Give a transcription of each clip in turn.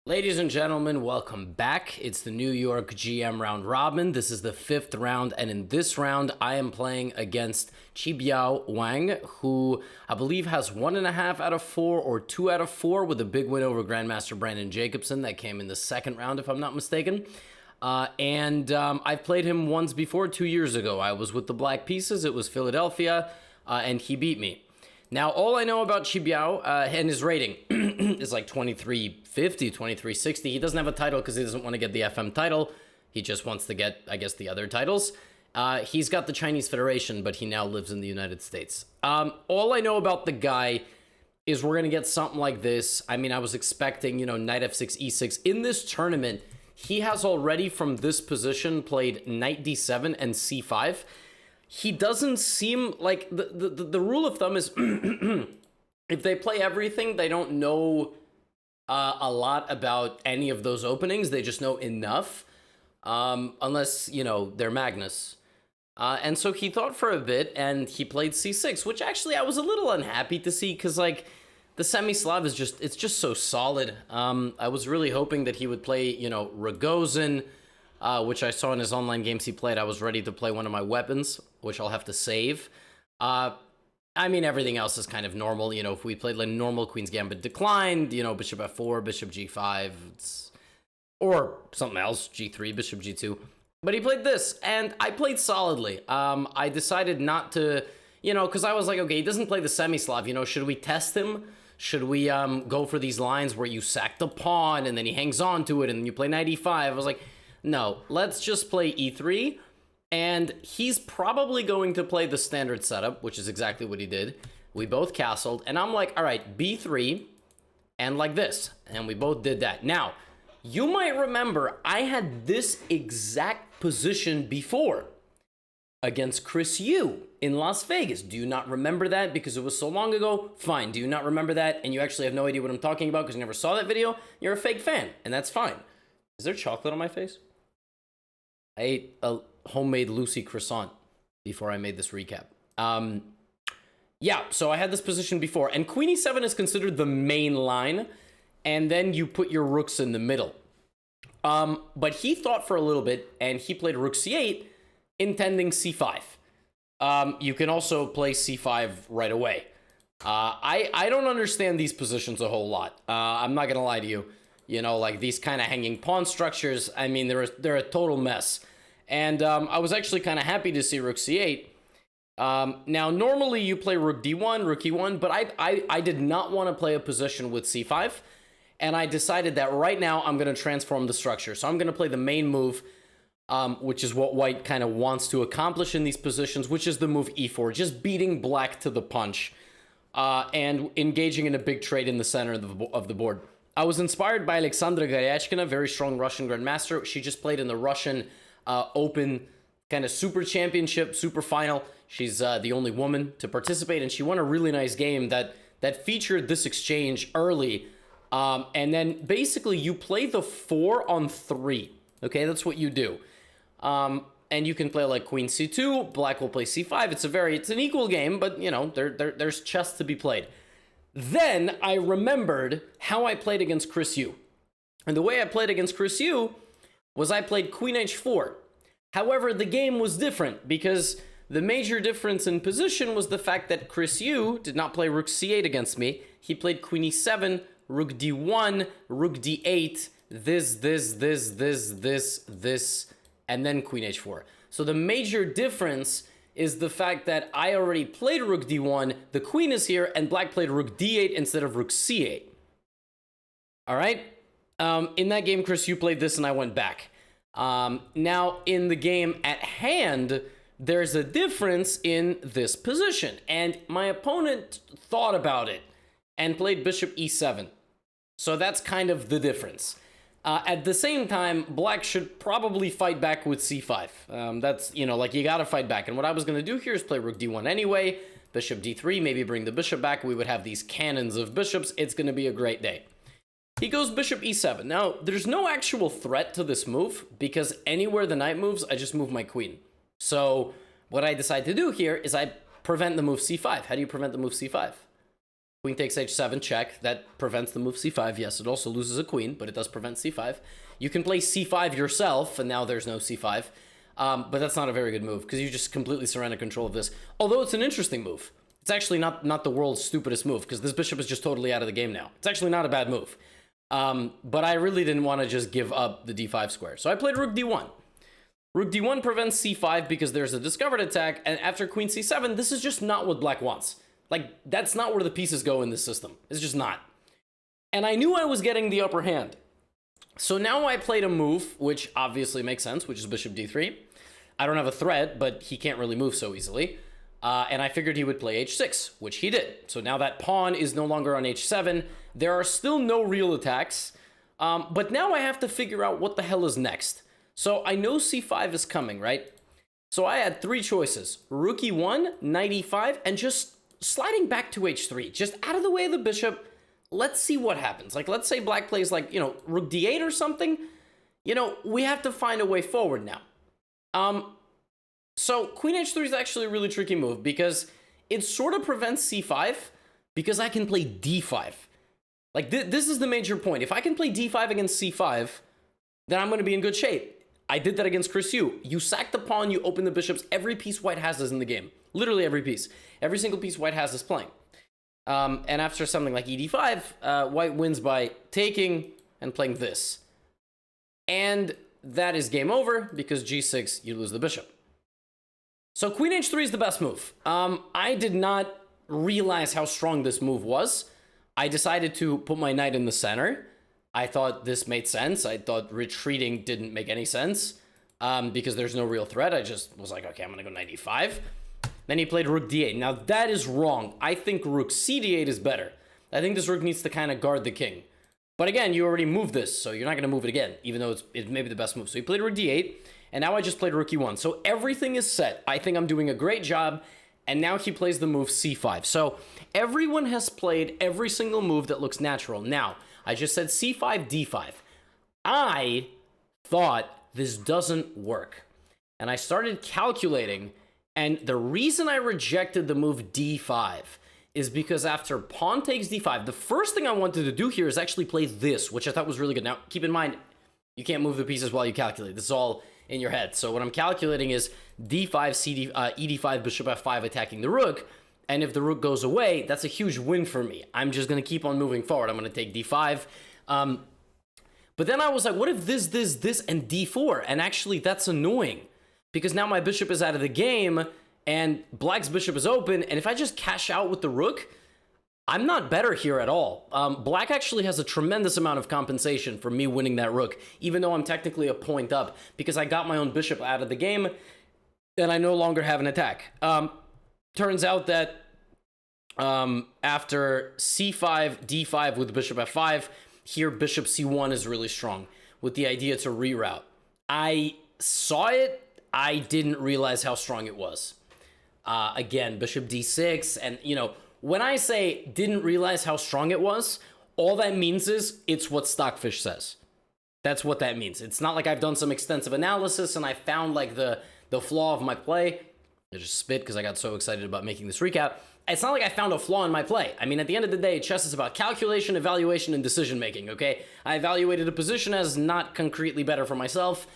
Ladies and gentlemen, welcome back. It's the New York GM round robin. This is the 5th round, and in this round, I am playing against Qibiao Wang, who I believe has 1.5 out of 4 or 2 out of 4 with a big win over Grandmaster Brandon Jacobson that came in the 2nd round, if I'm not mistaken. I've played him once before, 2 years ago. I was with the Black Pieces. It was Philadelphia, and he beat me. Now, all I know about Qibiao and his rating is like 2350, 2360. He doesn't have a title because he doesn't want to get the FM title. He just wants to get, I guess, the other titles. He's got the Chinese Federation, but he now lives in the United States. All I know about the guy is we're going to get something like this. I mean, I was expecting, knight f6, e6. In this tournament, he has already, from this position, played knight d7 and c5. He doesn't seem like the rule of thumb is if they play everything, they don't know a lot about any of those openings. They just know enough, unless, they're Magnus. And so he thought for a bit and he played c6, which actually I was a little unhappy to see because, like, the semi-Slav is it's just so solid. I was really hoping that he would play, Rogozin, which I saw in his online games he played. I was ready to play one of my weapons, which I'll have to save. I mean, everything else is kind of normal. If we played like normal Queen's Gambit declined, bishop f4, bishop g5, or something else, g3, bishop g2. But he played this, and I played solidly. I decided not to, because I was like, okay, he doesn't play the semi-Slav. Should we test him? Should we go for these lines where you sack the pawn, and then he hangs on to it, and you play knight e5? I was like, no, let's just play e3, and he's probably going to play the standard setup, which is exactly what he did. We both castled, and I'm like, all right, b3, and like this, and we both did that. Now, you might remember I had this exact position before against Chris Yu in Las Vegas. Do you not remember that because it was so long ago? Fine. Do you not remember that, and you actually have no idea what I'm talking about because you never saw that video? You're a fake fan, and that's fine. Is there chocolate on my face? I ate a homemade Lucy croissant before I made this recap. Yeah, so I had this position before, and Queen e7 is considered the main line, and then you put your rooks in the middle. But he thought for a little bit, and he played rook c8, intending c5. You can also play c5 right away. I don't understand these positions a whole lot. I'm not gonna lie to you. Like these kind of hanging pawn structures, I mean, they're a total mess. And I was actually kind of happy to see rook c8. Now, normally you play rook d1, rook e1, but I did not want to play a position with c5. And I decided that right now I'm going to transform the structure. So I'm going to play the main move, which is what white kind of wants to accomplish in these positions, which is the move e4, just beating black to the punch and engaging in a big trade in the center of the board. I was inspired by Alexandra Goryachkina, very strong Russian grandmaster. She just played in the Russian Open kind of super championship, super final. She's the only woman to participate, and she won a really nice game that featured this exchange early. And then basically you play the 4 on 3. Okay, that's what you do. And you can play like queen c2, black will play c5. It's an equal game, but there's chess to be played. Then I remembered how I played against Chris Yu. And the way I played against Chris Yu was I played queen h4. However, the game was different because the major difference in position was the fact that Chris Yu did not play rook c8 against me. He played queen e7, rook d1, rook d8, this, and then queen h4. So the major difference is the fact that I already played rook d1, the queen is here, and black played rook d8 instead of rook c8. All right? In that game, Chris, you played this, and I went back. Now, in the game at hand, there's a difference in this position, and my opponent thought about it and played bishop e7. So that's kind of the difference. At the same time, black should probably fight back with c5. That's, you gotta fight back. And what I was gonna do here is play rook d1 anyway, bishop d3, maybe bring the bishop back. We would have these cannons of bishops. It's gonna be a great day. He goes bishop e7. Now, there's no actual threat to this move because anywhere the knight moves, I just move my queen. So what I decide to do here is I prevent the move c5. How do you prevent the move c5? Queen takes h7, check. That prevents the move c5. Yes, it also loses a queen, but it does prevent c5. You can play c5 yourself, and now there's no c5. But that's not a very good move, because you just completely surrender control of this. Although it's an interesting move. It's actually not the world's stupidest move, because this bishop is just totally out of the game now. It's actually not a bad move. But I really didn't want to just give up the d5 square. So I played rook d1. Rook d1 prevents c5 because there's a discovered attack, and after queen c7, this is just not what black wants. Like, that's not where the pieces go in this system. It's just not. And I knew I was getting the upper hand. So now I played a move, which obviously makes sense, which is bishop d3. I don't have a threat, but he can't really move so easily. And I figured he would play h6, which he did. So now that pawn is no longer on h7. There are still no real attacks. But now I have to figure out what the hell is next. So I know c5 is coming, right? So I had three choices. Rook e1, knight e5, and just sliding back to h3. Just out of the way of the bishop. Let's see what happens. Like, let's say black plays like, rook d8 or something. We have to find a way forward now. So queen h3 is actually a really tricky move because it sort of prevents c5 because I can play d5. Like, this is the major point. If I can play d5 against c5, then I'm going to be in good shape. I did that against Chris Yu. You sack the pawn, you open the bishops. Every piece white has is in the game. Literally every piece. Every single piece white has is playing. And after something like ed5, white wins by taking and playing this. And that is game over because g6, you lose the bishop. So queen h3 is the best move. I did not realize how strong this move was. I decided to put my knight in the center. I thought this made sense. I thought retreating didn't make any sense because there's no real threat. I just was like, okay, I'm going to go knight e5. Then he played rook d8. Now, that is wrong. I think rook c d8 is better. I think this rook needs to kind of guard the king. But again, you already moved this, so you're not going to move it again, even though it's maybe the best move. So he played rook d8, and now I just played rook e1. So everything is set. I think I'm doing a great job, and now he plays the move c5. So everyone has played every single move that looks natural. Now, I just said c5, d5. I thought this doesn't work. And I started calculating, and the reason I rejected the move d5 is because after pawn takes d5, the first thing I wanted to do here is actually play this, which I thought was really good. Now, keep in mind, you can't move the pieces while you calculate. This is all in your head. So what I'm calculating is d5, ed5, bishop f5 attacking the rook. And if the rook goes away, that's a huge win for me. I'm just going to keep on moving forward. I'm going to take d5. But then I was like, what if this, and d4? And actually, that's annoying. Because now my bishop is out of the game, and black's bishop is open. And if I just cash out with the rook, I'm not better here at all. Black actually has a tremendous amount of compensation for me winning that rook, even though I'm technically a point up, because I got my own bishop out of the game, and I no longer have an attack. Turns out that after c5, d5 with bishop f5, here bishop c1 is really strong with the idea to reroute. I saw it. I didn't realize how strong it was. Again, bishop d6. And, when I say didn't realize how strong it was, all that means is it's what Stockfish says. That's what that means. It's not like I've done some extensive analysis and I found like the flaw of my play. I just spit because I got so excited about making this recap. It's not like I found a flaw in my play. I mean, at the end of the day, chess is about calculation, evaluation, and decision-making, okay? I evaluated a position as not concretely better for myself.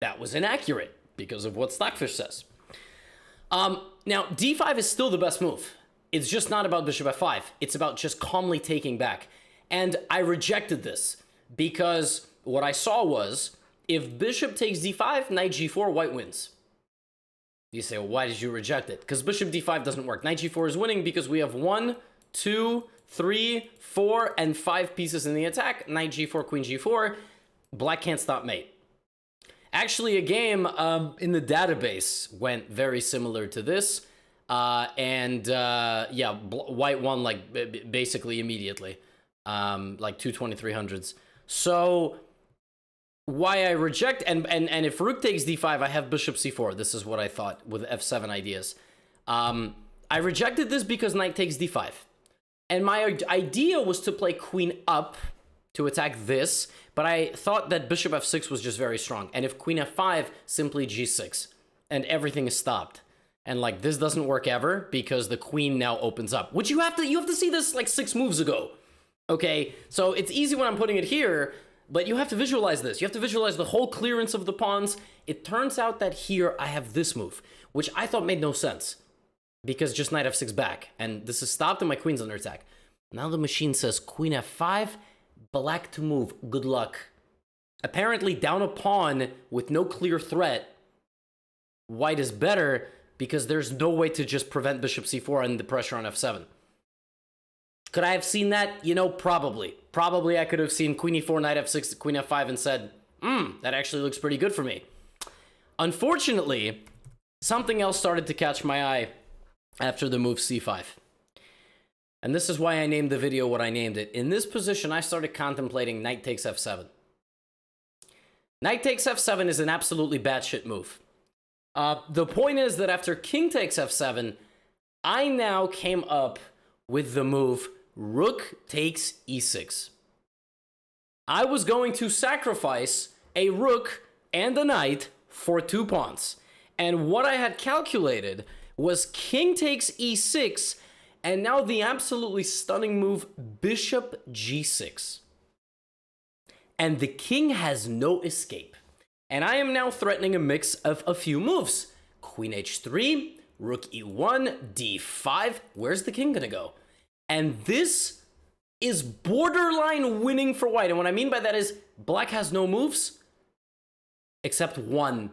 That was inaccurate because of what Stockfish says. Now, d5 is still the best move. It's just not about bishop f5. It's about just calmly taking back. And I rejected this because what I saw was if bishop takes d5, knight g4, white wins. You say, well, why did you reject it? Because bishop d5 doesn't work. Knight g4 is winning because we have 1, 2, 3, 4, and 5 pieces in the attack. Knight g4, queen g4. Black can't stop mate. Actually, a game in the database went very similar to this. Yeah, white won like basically immediately. Like 22300s. So why I reject, and if rook takes d5, I have bishop c4. This is what I thought with f7 ideas. I rejected this because knight takes d5. And my idea was to play queen up to attack this, but I thought that bishop f6 was just very strong. And if queen f5, simply g6, and everything is stopped. And like this doesn't work ever because the queen now opens up, which you have to see this like 6 moves ago. Okay, so it's easy when I'm putting it here, but you have to visualize this. You have to visualize the whole clearance of the pawns. It turns out that here I have this move, which I thought made no sense because just knight f6 back, and this is stopped and my queen's under attack. Now the machine says queen f5, black to move, good luck. Apparently down a pawn with no clear threat, white is better because there's no way to just prevent bishop c4 and the pressure on f7. Could I have seen that? You know, probably. Probably I could have seen queen e4, knight f6, queen f5 and said, that actually looks pretty good for me. Unfortunately, something else started to catch my eye after the move c5. And this is why I named the video what I named it. In this position, I started contemplating knight takes f7. Knight takes f7 is an absolutely batshit move. The point is that after king takes f7, I now came up with the move rook takes e6. I was going to sacrifice a rook and a knight for 2 pawns. And what I had calculated was king takes e6, and now the absolutely stunning move bishop g6. And the king has no escape. And I am now threatening a mix of a few moves. Queen h3, rook e1, d5. Where's the king gonna go? And this is borderline winning for white. And what I mean by that is black has no moves except one.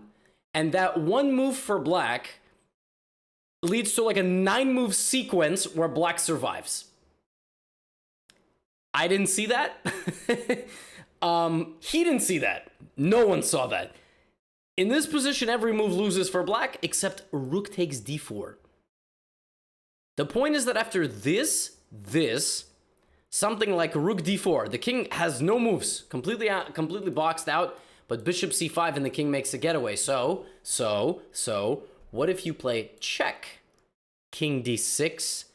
And that one move for black leads to like a 9-move sequence where black survives. I didn't see that. He didn't see that. No one saw that. In this position, every move loses for black except rook takes d4. The point is that after this, something like rook d4, the king has no moves, completely boxed out, but bishop c5 and the king makes a getaway. So, what if you play check? King d6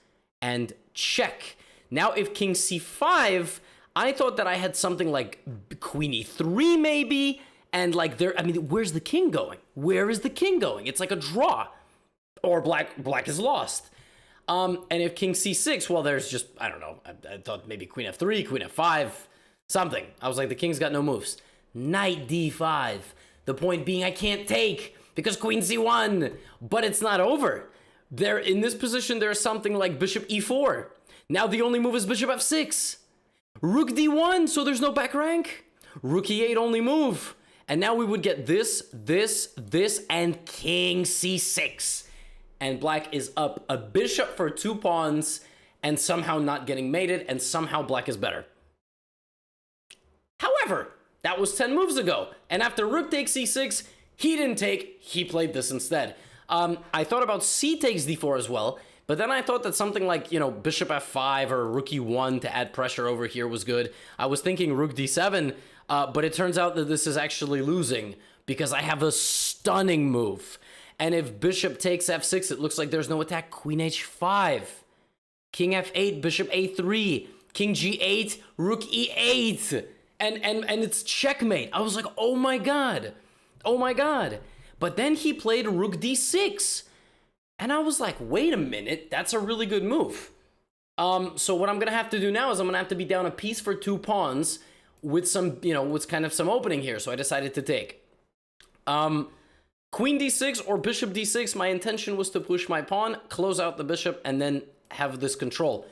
and check. Now, if king c5, I thought that I had something like queen e3 maybe, and like there, I mean, where's the king going? Where is the king going? It's like a draw, or black is lost. And if king c6, well, there's just, I don't know, I thought maybe queen f3, queen f5, something. I was like, the king's got no moves. Knight d5. The point being I can't take because queen c1, but it's not over. There, in this position, there's something like bishop e4. Now the only move is bishop f6. Rook d1, so there's no back rank. Rook e8 only move. And now we would get this, and king c6. And black is up a bishop for 2 pawns and somehow not getting mated, and somehow black is better. However, that was 10 moves ago. And after rook takes c6, he didn't take, he played this instead. I thought about c takes d4 as well, but then I thought that something like, you know, bishop f5 or rook e1 to add pressure over here was good. I was thinking rook d7, but it turns out that this is actually losing because I have a stunning move. And if bishop takes f6, it looks like there's no attack. Queen h5, king f8, bishop a3, king g8, rook e8, and it's checkmate. I was like, oh my god. But then he played rook d6, and I was like, wait a minute, that's a really good move. So what I'm gonna have to do now is I'm gonna have to be down a piece for 2 pawns with some, you know, with kind of some opening here. So I decided to take. Queen d6 or bishop d6, my intention was to push my pawn, close out the bishop, and then have this control.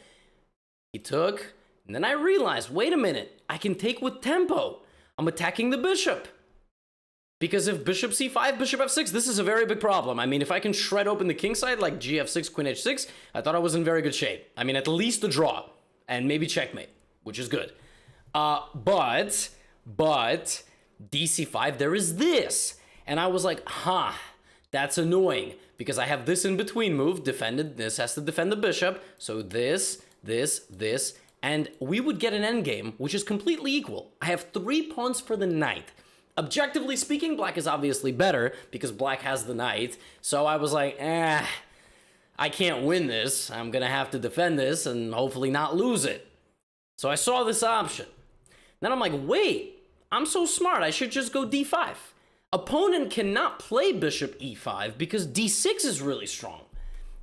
He took, and then I realized, wait a minute, I can take with tempo. I'm attacking the bishop. Because if bishop c5, bishop f6, this is a very big problem. I mean, if I can shred open the king side like gf6, queen h6, I thought I was in very good shape. I mean, at least a draw, and maybe checkmate, which is good. But dc5, there is this. And I was like, that's annoying because I have this in between move, defended, this has to defend the bishop. So this, and we would get an endgame, which is completely equal. I have 3 pawns for the knight. Objectively speaking, black is obviously better because black has the knight. So I was like, I can't win this. I'm going to have to defend this and hopefully not lose it. So I saw this option. Then I'm like, wait, I'm so smart. I should just go d5. Opponent cannot play bishop e5 because d6 is really strong.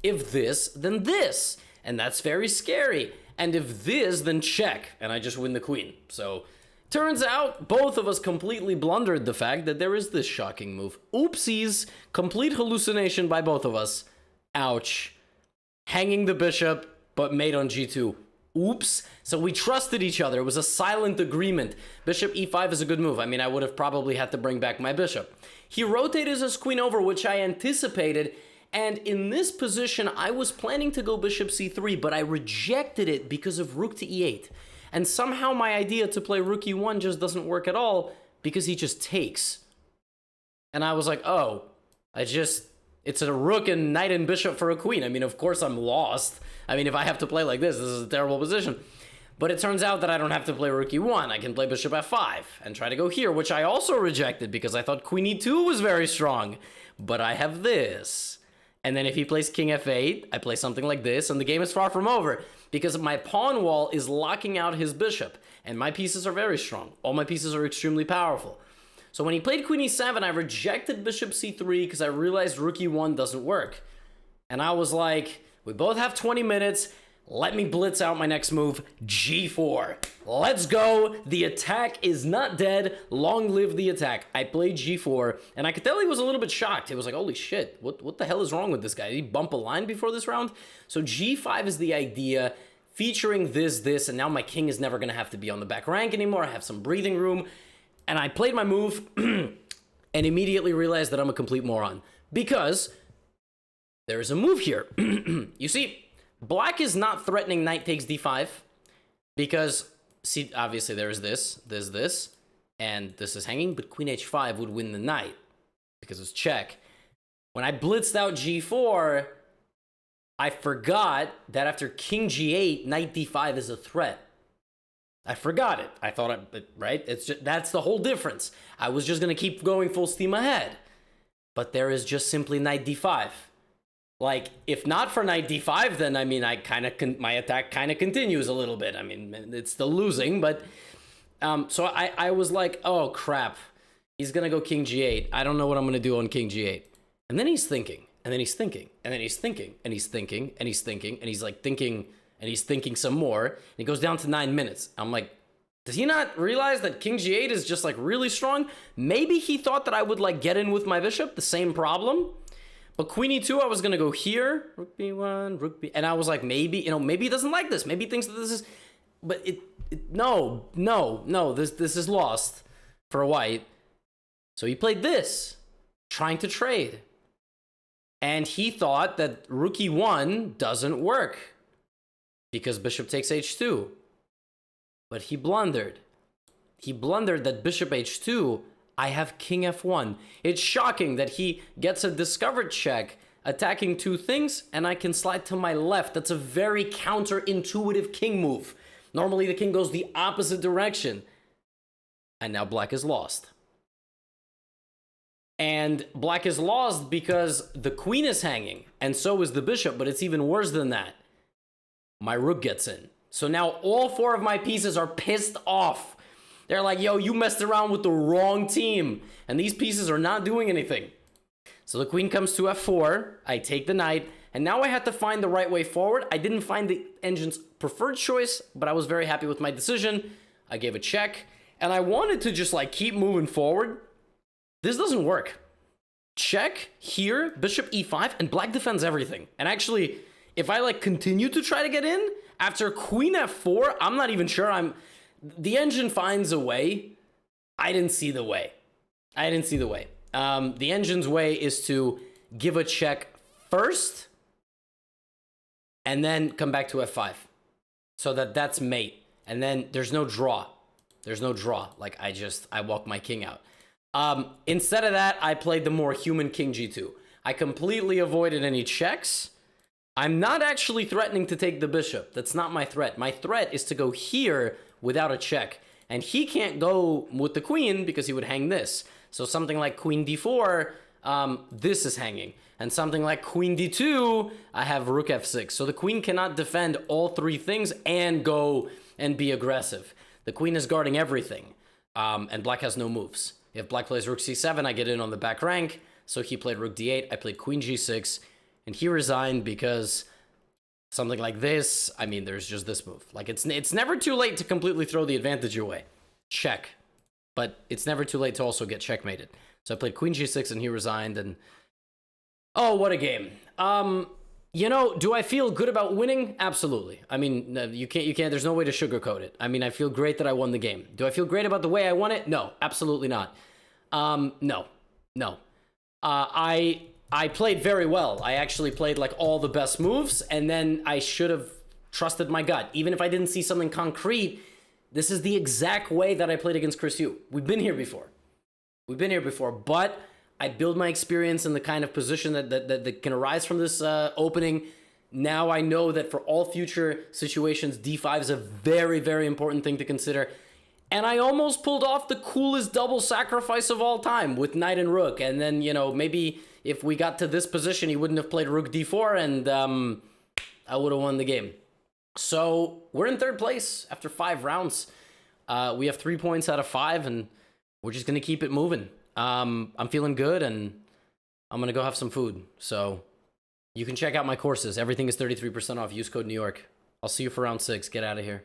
If this, then this, and that's very scary. And if this, then check, and I just win the queen. So, turns out both of us completely blundered the fact that there is this shocking move. Oopsies, complete hallucination by both of us. Ouch. Hanging the bishop, but mate on g2. Oops. So we trusted each other. It was a silent agreement. Bishop e5 is a good move. I mean, I would have probably had to bring back my bishop. He rotated his queen over, which I anticipated. And in this position, I was planning to go bishop c3, but I rejected it because of rook to e8. And somehow my idea to play rook e1 just doesn't work at all because he just takes. And I was like, oh, it's a rook and knight and bishop for a queen. I mean, of course I'm lost. I mean, if I have to play like this is a terrible position. But it turns out that I don't have to play rook e1. I can play bishop f5 and try to go here, which I also rejected because I thought queen e2 was very strong. But I have this. And then if he plays king f8, I play something like this, and the game is far from over because my pawn wall is locking out his bishop, and my pieces are very strong. All my pieces are extremely powerful. So when he played queen e7, I rejected bishop c3 because I realized rook e1 doesn't work. And I was like, we both have 20 minutes. Let me blitz out my next move, g4. Let's go. The attack is not dead. Long live the attack. I played g4, and I could tell he was a little bit shocked. He was like, holy shit, what the hell is wrong with this guy? Did he bump a line before this round? So g5 is the idea, featuring this, and now my king is never going to have to be on the back rank anymore. I have some breathing room, and I played my move and immediately realized that I'm a complete moron because there is a move here. You see, black is not threatening knight takes d5 because, see, obviously there's this, and this is hanging, but queen h5 would win the knight because it's check. When I blitzed out g4, I forgot that after king g8, knight d5 is a threat. I forgot it. I thought, right? That's the whole difference. I was just going to keep going full steam ahead. But there is just simply knight d5. Like, if not for knight d5, then, I mean, my attack kind of continues a little bit. I mean, it's still losing, but... so I was like, oh, crap. He's going to go king g8. I don't know what I'm going to do on king g8. And then he's thinking, and then he's thinking, and then he's thinking, and he's thinking, and he's thinking, and he's like thinking, and he's thinking some more. And he goes down to 9 minutes. I'm like, does he not realize that king g8 is just like really strong? Maybe he thought that I would like get in with my bishop, the same problem. But queen e2, I was going to go here, rook b1, rook b... And I was like, maybe, maybe he doesn't like this. Maybe he thinks that this is... But no, this is lost for white. So he played this, trying to trade. And he thought that rook e1 doesn't work because bishop takes h2. But he blundered. He blundered that bishop h2... I have king f1. It's shocking that he gets a discovered check attacking two things and I can slide to my left. That's a very counterintuitive king move. Normally the king goes the opposite direction. And now black is lost. And black is lost because the queen is hanging and so is the bishop, but it's even worse than that. My rook gets in. So now all four of my pieces are pissed off. They're like, yo, you messed around with the wrong team. And these pieces are not doing anything. So the queen comes to f4. I take the knight. And now I had to find the right way forward. I didn't find the engine's preferred choice, but I was very happy with my decision. I gave a check. And I wanted to just like keep moving forward. This doesn't work. Check here, bishop e5, and black defends everything. And actually, if I like continue to try to get in, after queen f4, I'm not even sure the engine finds a way. I didn't see the way. The engine's way is to give a check first and then come back to f5 so that's mate. And then there's no draw. Like I walk my king out. Instead of that, I played the more human king g2. I completely avoided any checks. I'm not actually threatening to take the bishop. That's not my threat. My threat is to go here without a check. And he can't go with the queen because he would hang this. So something like queen d4, this is hanging. And something like queen d2, I have rook f6. So the queen cannot defend all three things and go and be aggressive. The queen is guarding everything. And black has no moves. If black plays rook c7, I get in on the back rank. So he played rook d8, I played queen g6, and he resigned because something like this, I mean, there's just this move. Like, it's never too late to completely throw the advantage away. Check. But it's never too late to also get checkmated. So I played queen g6, and he resigned, and... Oh, what a game. You know, do I feel good about winning? Absolutely. I mean, you can't, there's no way to sugarcoat it. I mean, I feel great that I won the game. Do I feel great about the way I won it? No, absolutely not. No. I played very well. I actually played like all the best moves, and then I should have trusted my gut. Even if I didn't see something concrete, this is the exact way that I played against Chris Yu. We've been here before, but I build my experience in the kind of position that can arise from this opening. Now I know that for all future situations, d5 is a very, very important thing to consider. And I almost pulled off the coolest double sacrifice of all time with knight and rook. And then, you know, maybe if we got to this position, he wouldn't have played rook d4, and I would have won the game. So we're in third place after 5 rounds. We have 3 points out of 5, and we're just going to keep it moving. I'm feeling good, and I'm going to go have some food. So you can check out my courses. Everything is 33% off. Use code New York. I'll see you for round 6. Get out of here.